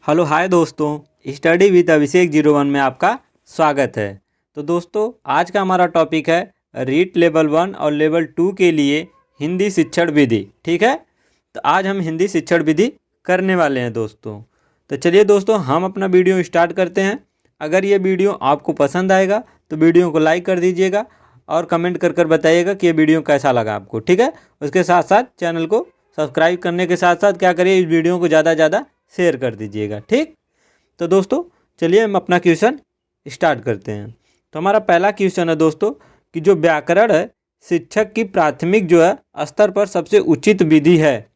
Hello hi दोस्तों, study with अभिषेक 01 में आपका स्वागत है। तो दोस्तों आज का हमारा टॉपिक है रीट लेवल 1 और लेवल 2 के लिए हिंदी शिक्षण विधि। ठीक है, तो आज हम हिंदी शिक्षण विधि करने वाले हैं दोस्तों। तो चलिए दोस्तों हम अपना वीडियो स्टार्ट करते हैं। अगर ये वीडियो आपको पसंद आएगा तो वीडियो को लाइक कर दीजिएगा और कमेंट कर बताइएगा कि ये वीडियो कैसा लगा आपको। ठीक है, उसके साथ साथ चैनल को सब्सक्राइब करने के साथ साथ क्या करिए, इस वीडियो को ज़्यादा से ज़्यादा शेयर कर दीजिएगा। ठीक, तो दोस्तों चलिए हम अपना क्वेश्चन स्टार्ट करते हैं। तो हमारा पहला क्वेश्चन है दोस्तों कि जो व्याकरण है शिक्षक की प्राथमिक जो है स्तर पर सबसे उचित विधि है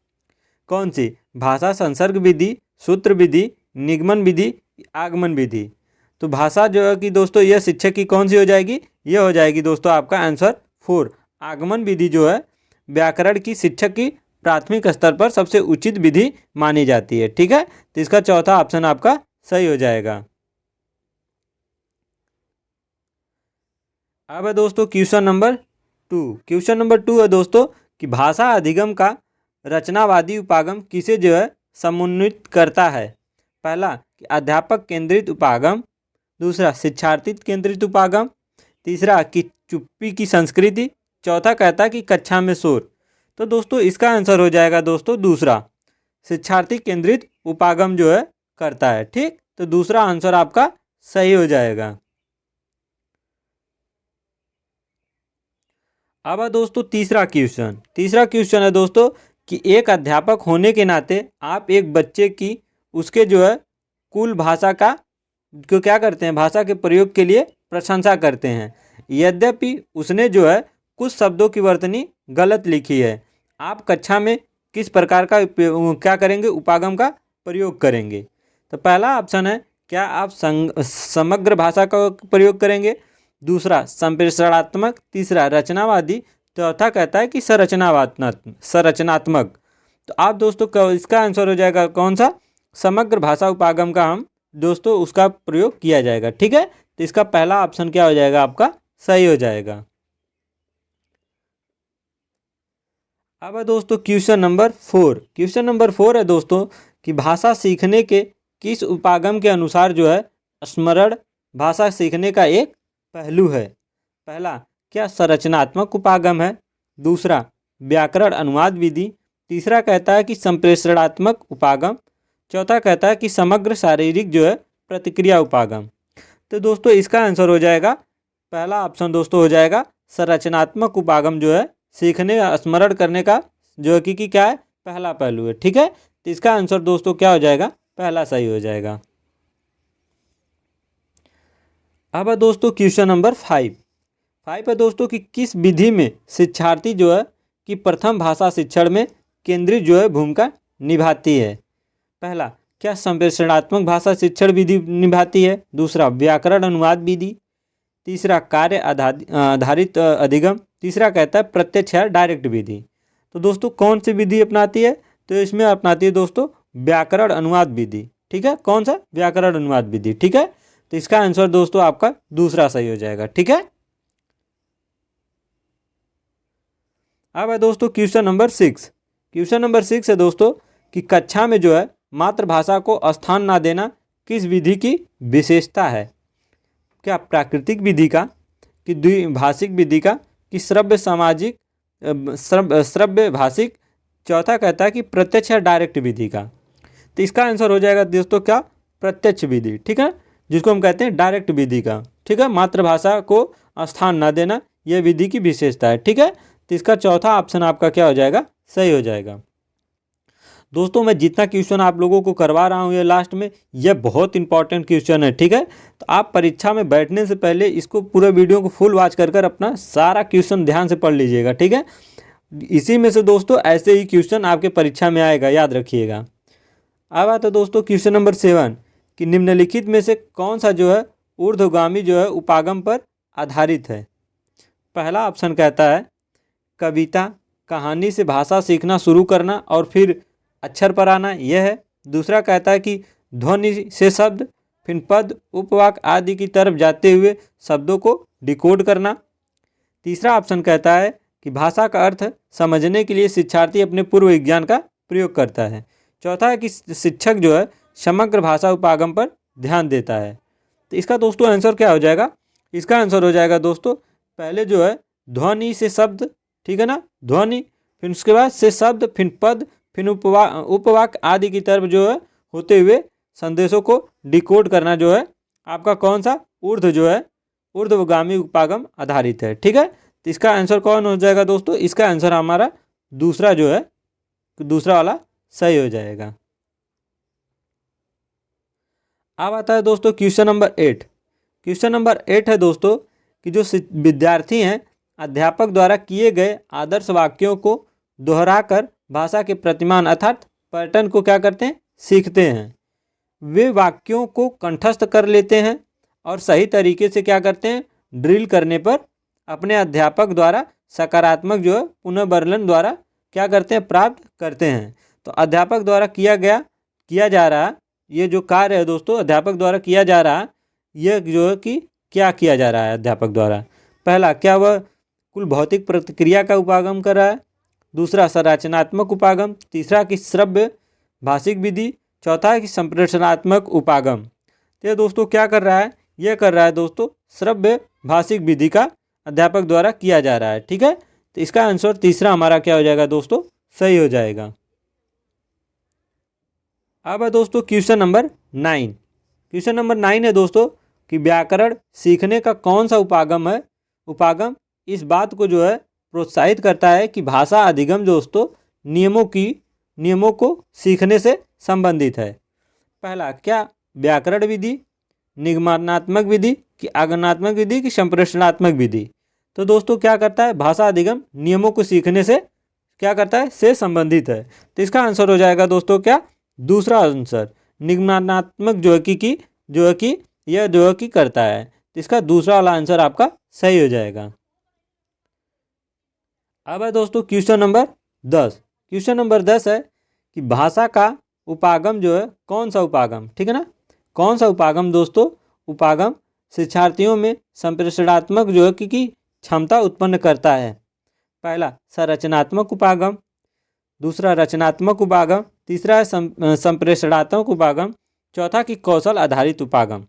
कौन सी? भाषा संसर्ग विधि, सूत्र विधि, निगमन विधि, आगमन विधि। तो भाषा जो है कि दोस्तों यह शिक्षक की कौन सी हो जाएगी? यह हो जाएगी दोस्तों आपका आंसर 4। आगमन विधि जो है व्याकरण की शिक्षक की प्राथमिक स्तर पर सबसे उचित विधि मानी जाती है। ठीक है, तो इसका चौथा ऑप्शन आपका सही हो जाएगा। अब है दोस्तों क्वेश्चन नंबर 2। क्वेश्चन नंबर 2 है दोस्तों कि भाषा अधिगम का रचनावादी उपागम किसे जो है समन्वित करता है? पहला कि अध्यापक केंद्रित उपागम, दूसरा शिक्षार्थी केंद्रित उपागम, तीसरा कि चुप्पी की संस्कृति, चौथा कहता है कि कक्षा में शोर। तो दोस्तों इसका आंसर हो जाएगा दोस्तों दूसरा, शिक्षार्थी केंद्रित उपागम जो है करता है। ठीक, तो दूसरा आंसर आपका सही हो जाएगा। अब है दोस्तों तीसरा क्वेश्चन है दोस्तों कि एक अध्यापक होने के नाते आप एक बच्चे की उसके जो है कुल भाषा का जो क्या करते हैं, भाषा के प्रयोग के लिए प्रशंसा करते हैं। यद्यपि उसने जो है कुछ शब्दों की वर्तनी गलत लिखी है, आप कक्षा में किस प्रकार का क्या करेंगे, उपागम का प्रयोग करेंगे? तो पहला ऑप्शन है क्या आप समग्र भाषा का प्रयोग करेंगे, दूसरा संप्रेषणात्मक, तीसरा रचनावादी, चौथा कहता है कि संरचनात्मक। तो आप दोस्तों इसका आंसर हो जाएगा कौन सा? समग्र भाषा उपागम का हम दोस्तों उसका प्रयोग किया जाएगा। ठीक है, तो इसका पहला ऑप्शन क्या हो जाएगा आपका सही हो जाएगा। अब है दोस्तों क्वेश्चन नंबर 4 है दोस्तों कि भाषा सीखने के किस उपागम के अनुसार जो है स्मरण भाषा सीखने का एक पहलू है? पहला क्या संरचनात्मक उपागम है, दूसरा व्याकरण अनुवाद विधि, तीसरा कहता है कि संप्रेषणात्मक उपागम, चौथा कहता है कि समग्र शारीरिक जो है प्रतिक्रिया उपागम। तो दोस्तों इसका आंसर हो जाएगा पहला ऑप्शन दोस्तों हो जाएगा संरचनात्मक उपागम जो है सीखने स्मरण करने का जो है कि क्या है पहला पहलू है। ठीक है, तो इसका आंसर दोस्तों क्या हो जाएगा? पहला सही हो जाएगा। अब है दोस्तों क्वेश्चन नंबर 5 है दोस्तों कि किस विधि में शिक्षार्थी जो है कि प्रथम भाषा शिक्षण में केंद्रित जो है भूमिका निभाती है? पहला क्या संप्रेषणात्मक भाषा शिक्षण विधि निभाती है, दूसरा व्याकरण अनुवाद विधि, तीसरा कार्य आधारित अधिगम, तीसरा कहता है प्रत्यक्ष या डायरेक्ट विधि। तो दोस्तों कौन सी विधि अपनाती है? तो इसमें अपनाती है दोस्तों व्याकरण अनुवाद विधि। ठीक है, कौन सा? व्याकरण अनुवाद विधि। ठीक है, तो इसका आंसर दोस्तों आपका दूसरा सही हो जाएगा। ठीक है, अब है दोस्तों क्वेश्चन नंबर 6 है दोस्तों कि कक्षा में जो है मातृभाषा को स्थान ना देना किस विधि की विशेषता है? क्या प्राकृतिक विधि का, कि द्विभाषिक विधि का, कि श्रव्य भाषिक, चौथा कहता है कि प्रत्यक्ष या डायरेक्ट विधि का। तो इसका आंसर हो जाएगा दोस्तों क्या? प्रत्यक्ष विधि। ठीक है, जिसको हम कहते हैं डायरेक्ट विधि का। ठीक है, मातृभाषा को स्थान ना देना यह विधि की विशेषता है। ठीक है, तो इसका चौथा ऑप्शन आपका क्या हो जाएगा? सही हो जाएगा। दोस्तों मैं जितना क्वेश्चन आप लोगों को करवा रहा हूँ ये लास्ट में यह बहुत इंपॉर्टेंट क्वेश्चन है। ठीक है, तो आप परीक्षा में बैठने से पहले इसको पूरे वीडियो को फुल वॉच कर अपना सारा क्वेश्चन ध्यान से पढ़ लीजिएगा। ठीक है, इसी में से दोस्तों ऐसे ही क्वेश्चन आपके परीक्षा में आएगा, याद रखिएगा। अब आता है दोस्तों क्वेश्चन नंबर 7 कि निम्नलिखित में से कौन सा जो है ऊर्ध्वगामी जो है उपागम पर आधारित है? पहला ऑप्शन कहता है कविता, कहानी से भाषा सीखना शुरू करना और फिर अक्षर पर आना, यह है। दूसरा कहता है कि ध्वनि से शब्द, फिर पद, उपवाक आदि की तरफ जाते हुए शब्दों को डिकोड करना। तीसरा ऑप्शन कहता है कि भाषा का अर्थ समझने के लिए शिक्षार्थी अपने पूर्व विज्ञान का प्रयोग करता है। चौथा है कि शिक्षक जो है समग्र भाषा उपागम पर ध्यान देता है। तो इसका दोस्तों आंसर क्या हो जाएगा? इसका आंसर हो जाएगा दोस्तों पहले जो है ध्वनि से शब्द, ठीक है ना, ध्वनि, फिर उसके बाद से शब्द, फिर पद, फिर उपवाक्य आदि की तरफ जो है होते हुए संदेशों को डिकोड करना जो है आपका कौन सा ऊर्ध्व जो है ऊर्ध्वगामी उपागम आधारित है। ठीक है, तो इसका आंसर कौन हो जाएगा दोस्तों? इसका आंसर हमारा दूसरा जो है दूसरा वाला सही हो जाएगा। अब आता है दोस्तों क्वेश्चन नंबर 8। क्वेश्चन नंबर 8 है दोस्तों कि जो विद्यार्थी हैं अध्यापक द्वारा किए गए आदर्श वाक्यों को दोहराकर भाषा के प्रतिमान अर्थात पैटर्न को क्या करते हैं? सीखते हैं। वे वाक्यों को कंठस्थ कर लेते हैं और सही तरीके से क्या करते हैं? ड्रिल करने पर अपने अध्यापक द्वारा सकारात्मक जो है पुनर्वर्णन द्वारा क्या करते हैं? प्राप्त करते हैं। तो अध्यापक द्वारा किया जा रहा ये जो कार्य है दोस्तों अध्यापक द्वारा किया जा रहा यह जो है कि क्या किया जा रहा है अध्यापक द्वारा? पहला, क्या वह कुल भौतिक प्रतिक्रिया का उपागम कर रहा है? दूसरा, संरचनात्मक उपागम। तीसरा कि श्रव्य भाषिक विधि। चौथा है कि संप्रेषणात्मक उपागम। तो ये दोस्तों क्या कर रहा है? यह कर रहा है दोस्तों श्रव्य भाषिक विधि का अध्यापक द्वारा किया जा रहा है। ठीक है, तो इसका आंसर तीसरा हमारा क्या हो जाएगा दोस्तों? सही हो जाएगा। अब है दोस्तों क्वेश्चन नंबर 9। क्वेश्चन नंबर 9 है दोस्तों कि व्याकरण सीखने का कौन सा उपागम है? उपागम इस बात को जो है प्रोत्साहित करता है कि भाषा अधिगम दोस्तों नियमों को सीखने से संबंधित है। पहला, क्या व्याकरण विधि, निगमनात्मक विधि कि आगमनात्मक विधि कि संप्रेषणात्मक विधि? तो दोस्तों क्या करता है? भाषा अधिगम नियमों को सीखने से क्या करता है? से संबंधित है। तो इसका आंसर हो जाएगा दोस्तों क्या? दूसरा आंसर निगमनात्मक जो है कि यह जो है कि करता है। तो इसका दूसरा वाला आंसर आपका सही हो जाएगा। अब है दोस्तों क्वेश्चन नंबर 10। क्वेश्चन नंबर 10 है कि भाषा का उपागम जो है कौन सा उपागम? ठीक है ना, कौन सा उपागम दोस्तों? उपागम शिक्षार्थियों में संप्रेषणात्मक जो है कि क्षमता उत्पन्न करता है। पहला, संरचनात्मक उपागम। दूसरा, रचनात्मक उपागम। तीसरा है संप्रेषणात्मक उपागम। चौथा कि कौशल आधारित उपागम।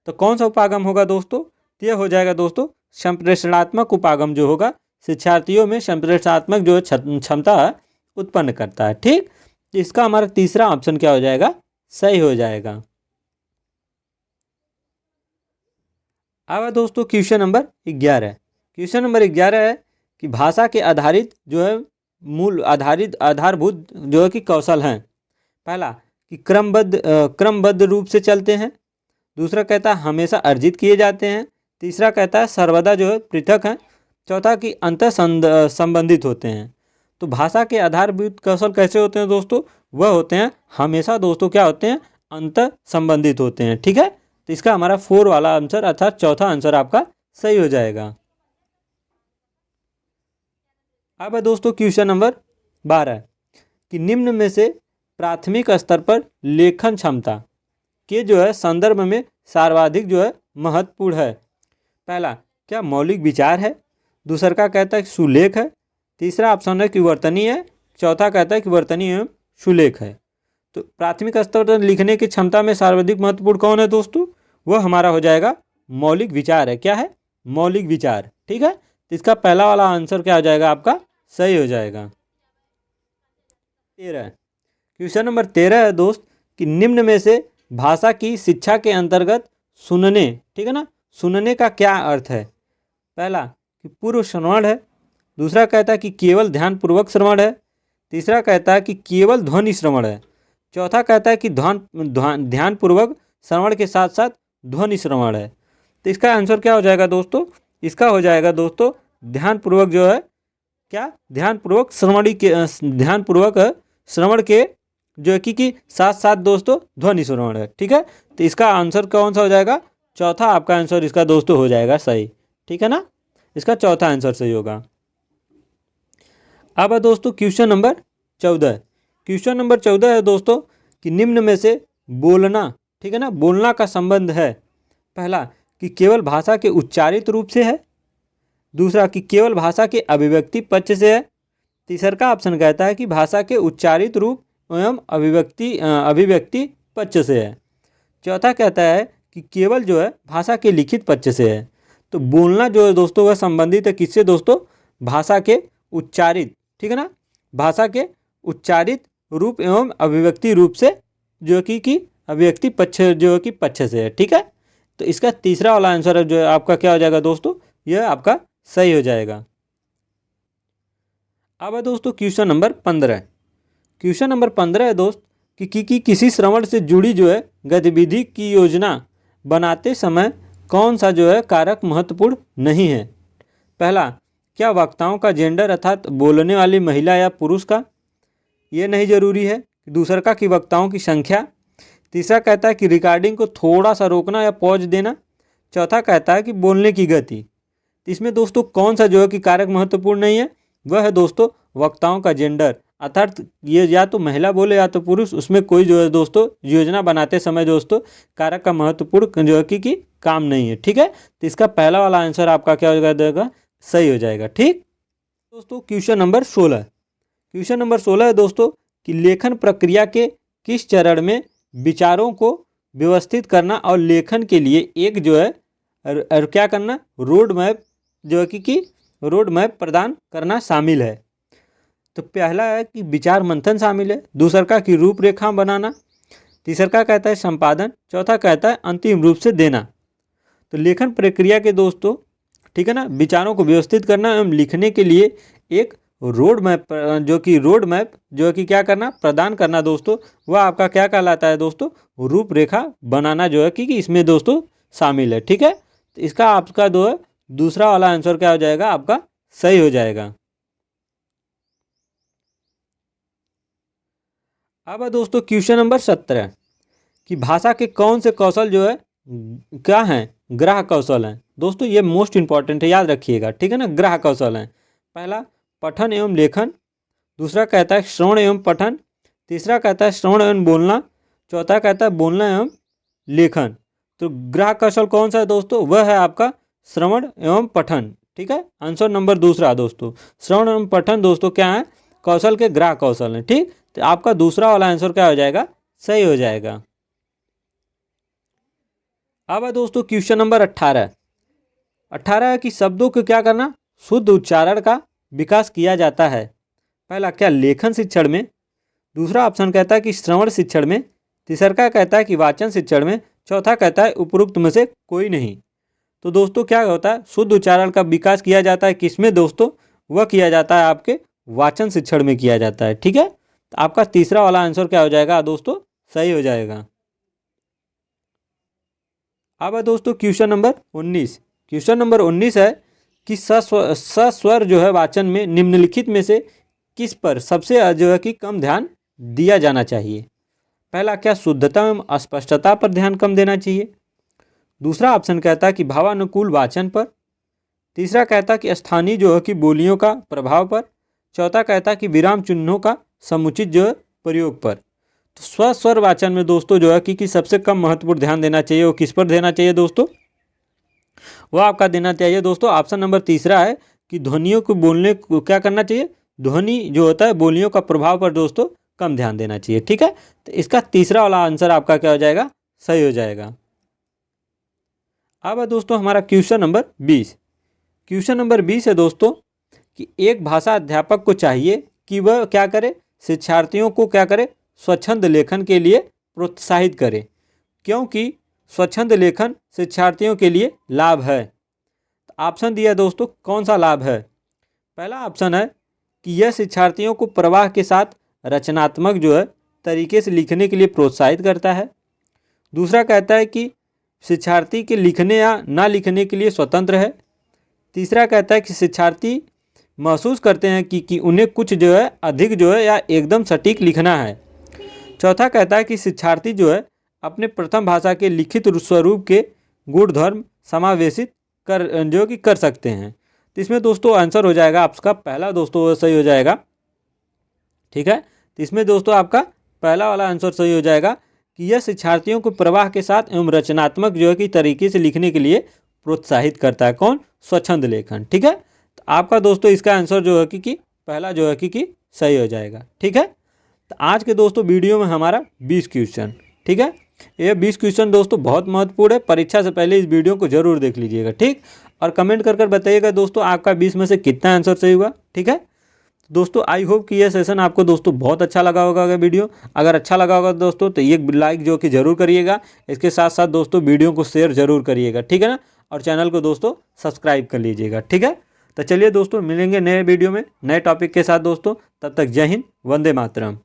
तो कौन सा उपागम होगा दोस्तों? यह हो जाएगा दोस्तों संप्रेषणात्मक उपागम जो होगा शिक्षार्थियों में संप्रेषणात्मक जो क्षमता उत्पन्न करता है। ठीक, इसका हमारा तीसरा ऑप्शन क्या हो जाएगा? सही हो जाएगा। अब दोस्तों क्वेश्चन नंबर 11। क्वेश्चन नंबर 11 है कि भाषा के आधारित जो है आधारभूत जो है कि कौशल हैं। पहला कि क्रमबद्ध रूप से चलते हैं। दूसरा कहता है हमेशा अर्जित किए जाते हैं। तीसरा कहता है सर्वदा जो है पृथक हैं। चौथा कि अंतर संबंधित होते हैं। तो भाषा के आधारभूत कौशल कैसे होते हैं दोस्तों? वह होते हैं हमेशा दोस्तों क्या होते हैं? अंतर संबंधित होते हैं। ठीक है, तो इसका हमारा 4 वाला आंसर अर्थात चौथा आंसर आपका सही हो जाएगा। अब है दोस्तों क्वेश्चन नंबर 12 कि निम्न में से प्राथमिक स्तर पर लेखन क्षमता के जो है संदर्भ में सर्वाधिक जो है महत्वपूर्ण है। पहला, क्या मौलिक विचार है। दूसरा का कहता है कि सुलेख है। तीसरा ऑप्शन है कि वर्तनी है। चौथा कहता है कि वर्तनी एवं सुलेख है। तो प्राथमिक स्तर पर लिखने की क्षमता में सर्वाधिक महत्वपूर्ण कौन है दोस्तों? वह हमारा हो जाएगा मौलिक विचार है। क्या है? मौलिक विचार। ठीक है, तो इसका पहला वाला आंसर क्या हो जाएगा? आपका सही हो जाएगा। 13 क्वेश्चन नंबर 13 है दोस्त कि निम्न में से भाषा की शिक्षा के अंतर्गत सुनने, ठीक है ना, सुनने का क्या अर्थ है? पहला कि पूर्व श्रवण है। दूसरा कहता है कि केवल ध्यानपूर्वक श्रवण है। तीसरा कहता है कि केवल ध्वनि श्रवण है। चौथा कहता है कि ध्यानपूर्वक श्रवण के साथ साथ ध्वनि श्रवण है। तो इसका आंसर क्या हो जाएगा दोस्तों? इसका हो जाएगा दोस्तों ध्यानपूर्वक जो है क्या? ध्यानपूर्वक श्रवण के जो है कि साथ साथ दोस्तों ध्वनि श्रवण है। ठीक है, तो इसका आंसर कौन सा हो जाएगा? चौथा आपका आंसर इसका दोस्तों हो जाएगा सही। ठीक है ना, इसका चौथा आंसर सही होगा। अब है दोस्तों क्वेश्चन नंबर 14। क्वेश्चन नंबर 14 है दोस्तों कि निम्न में से बोलना, ठीक है ना, बोलना का संबंध है। पहला कि केवल भाषा के उच्चारित रूप से है। दूसरा कि केवल भाषा के अभिव्यक्ति पक्ष से है। तीसरा का ऑप्शन कहता है कि भाषा के उच्चारित रूप एवं अभिव्यक्ति पक्ष से है। चौथा कहता है कि केवल जो है भाषा के लिखित पक्ष से है। तो बोलना जो है दोस्तों वह संबंधित है किससे दोस्तों, भाषा के उच्चारित, ठीक है ना, भाषा के उच्चारित रूप एवं अभिव्यक्ति रूप से, जो कि अभिव्यक्ति पक्ष जो है कि पक्ष से है, ठीक है। तो इसका तीसरा वाला आंसर जो है आपका क्या हो जाएगा दोस्तों, यह आपका सही हो जाएगा। अब है दोस्तों क्वेश्चन नंबर 15। क्वेश्चन नंबर 15 है दोस्त कि किसी श्रवण से जुड़ी जो है गतिविधि की योजना बनाते समय कौन सा जो है कारक महत्वपूर्ण नहीं है। पहला, क्या वक्ताओं का जेंडर अर्थात बोलने वाली महिला या पुरुष का, ये नहीं जरूरी है। दूसरा का कि वक्ताओं की संख्या। तीसरा कहता है कि रिकॉर्डिंग को थोड़ा सा रोकना या पॉज देना। चौथा कहता है कि बोलने की गति। तो इसमें दोस्तों कौन सा जो है कि कारक महत्वपूर्ण नहीं है, वह है दोस्तों वक्ताओं का जेंडर, अर्थात ये या तो महिला बोले या तो पुरुष, उसमें कोई जो है दोस्तों योजना बनाते समय दोस्तों कारक का महत्वपूर्ण जो है कि काम नहीं है, ठीक है। तो इसका पहला वाला आंसर आपका क्या हो जाएगा, सही हो जाएगा, ठीक। दोस्तों क्वेश्चन नंबर 16। क्वेश्चन नंबर 16 है दोस्तों कि लेखन प्रक्रिया के किस चरण में विचारों को व्यवस्थित करना और लेखन के लिए एक जो है और क्या करना, रोड मैप जो है कि रोड मैप प्रदान करना शामिल है। तो पहला है कि विचार मंथन शामिल है। दूसरा का कि रूपरेखा बनाना। तीसरा का कहता है संपादन। चौथा कहता है अंतिम रूप से देना। तो लेखन प्रक्रिया के दोस्तों, ठीक है ना, विचारों को व्यवस्थित करना एवं लिखने के लिए एक रोड मैप जो है कि क्या करना, प्रदान करना दोस्तों, वह आपका क्या कहलाता है दोस्तों, रूपरेखा बनाना जो है कि इसमें दोस्तों शामिल है, ठीक है। तो इसका आपका जो है दूसरा वाला आंसर क्या हो जाएगा, आपका सही हो जाएगा। अब है दोस्तों क्वेश्चन नंबर 17 कि भाषा के कौन से कौशल जो है क्या हैं, ग्राह कौशल हैं। दोस्तों ये मोस्ट इंपॉर्टेंट है, याद रखिएगा, ठीक है ना। ग्राह कौशल हैं, पहला पठन एवं लेखन। दूसरा कहता है श्रवण एवं पठन। तीसरा कहता है श्रवण एवं बोलना। चौथा कहता है बोलना एवं लेखन। तो ग्राह कौशल कौन सा है दोस्तों, वह है आपका श्रवण एवं पठन, ठीक है। आंसर नंबर दूसरा दोस्तों, श्रवण एवं पठन दोस्तों क्या है, कौशल के ग्राह कौशल हैं, ठीक। तो आपका दूसरा वाला आंसर क्या हो जाएगा, सही हो जाएगा। अब है दोस्तों क्वेश्चन नंबर 18। 18 है कि शब्दों को क्या करना, शुद्ध उच्चारण का विकास किया जाता है। पहला क्या, लेखन शिक्षण में। दूसरा ऑप्शन कहता है कि श्रवण शिक्षण में। तीसरा का कहता है कि वाचन शिक्षण में। चौथा कहता है उपरोक्त में से कोई नहीं। तो दोस्तों क्या होता है, शुद्ध उच्चारण का विकास किया जाता है किसमें दोस्तों, वह किया जाता है आपके वाचन शिक्षण में किया जाता है, ठीक है। तो आपका तीसरा वाला आंसर क्या हो जाएगा दोस्तों, सही हो जाएगा। अब है दोस्तों क्वेश्चन नंबर 19। क्वेश्चन नंबर 19 है कि सस्वर जो है वाचन में निम्नलिखित में से किस पर सबसे जो है कि कम ध्यान दिया जाना चाहिए। पहला क्या, शुद्धता एवं स्पष्टता पर ध्यान कम देना चाहिए। दूसरा ऑप्शन कहता है कि भावानुकूल वाचन पर। तीसरा कहता है कि स्थानीय जो है कि बोलियों का प्रभाव पर। चौथा कहता है कि विराम चिन्हों का समुचित जो है प्रयोग पर। तो स्वस्वर वाचन में दोस्तों जो है कि सबसे कम महत्वपूर्ण ध्यान देना चाहिए, वो किस पर देना चाहिए दोस्तों, वो आपका देना चाहिए दोस्तों ऑप्शन नंबर तीसरा है कि ध्वनियों को बोलने को क्या करना चाहिए, ध्वनि जो होता है बोलियों का प्रभाव पर दोस्तों कम ध्यान देना चाहिए, ठीक है। तो इसका तीसरा वाला आंसर आपका क्या हो जाएगा, सही हो जाएगा। अब है दोस्तों हमारा क्वेश्चन नंबर 20। क्वेश्चन नंबर 20 है दोस्तों कि एक भाषा अध्यापक को चाहिए कि वह क्या करे, शिक्षार्थियों को क्या करे, स्वच्छंद लेखन के लिए प्रोत्साहित करे, क्योंकि स्वच्छंद लेखन शिक्षार्थियों के लिए लाभ है। तो ऑप्शन दिया दोस्तों, कौन सा लाभ है। पहला ऑप्शन है कि यह शिक्षार्थियों को प्रवाह के साथ रचनात्मक जो है तरीके से लिखने के लिए प्रोत्साहित करता है। दूसरा कहता है कि शिक्षार्थी के लिखने या ना लिखने के लिए स्वतंत्र है। तीसरा कहता है कि शिक्षार्थी महसूस करते हैं कि उन्हें कुछ जो है अधिक जो है या एकदम सटीक लिखना है। चौथा कहता है कि शिक्षार्थी जो है अपने प्रथम भाषा के लिखित स्वरूप के गुणधर्म समावेशित कर सकते हैं। तो इसमें दोस्तों आंसर हो जाएगा आपका पहला दोस्तों सही हो जाएगा, ठीक है। तो इसमें दोस्तों आपका पहला वाला आंसर सही हो जाएगा कि यह शिक्षार्थियों को प्रवाह के साथ एवं रचनात्मक जो है कि तरीके से लिखने के लिए प्रोत्साहित करता है। कौन, स्वच्छंद लेखन, ठीक है। तो आपका दोस्तों इसका आंसर जो है कि पहला जो है कि सही हो जाएगा, ठीक है। तो आज के दोस्तों वीडियो में हमारा 20 क्वेश्चन, ठीक है। ये 20 क्वेश्चन दोस्तों बहुत महत्वपूर्ण है, परीक्षा से पहले इस वीडियो को जरूर देख लीजिएगा, ठीक। और कमेंट कर कर बताइएगा दोस्तों आपका 20 में से कितना आंसर सही हुआ, ठीक है। दोस्तों आई होप कि यह सेशन आपको दोस्तों बहुत अच्छा लगा होगा। अगर वीडियो अगर अच्छा लगा होगा दोस्तों तो ये लाइक जो कि ज़रूर करिएगा। इसके साथ साथ दोस्तों वीडियो को शेयर ज़रूर करिएगा, ठीक है ना। और चैनल को दोस्तों सब्सक्राइब कर लीजिएगा, ठीक है। तो चलिए दोस्तों मिलेंगे नए वीडियो में नए टॉपिक के साथ दोस्तों। तब तक जय हिंद, वंदे मातरम।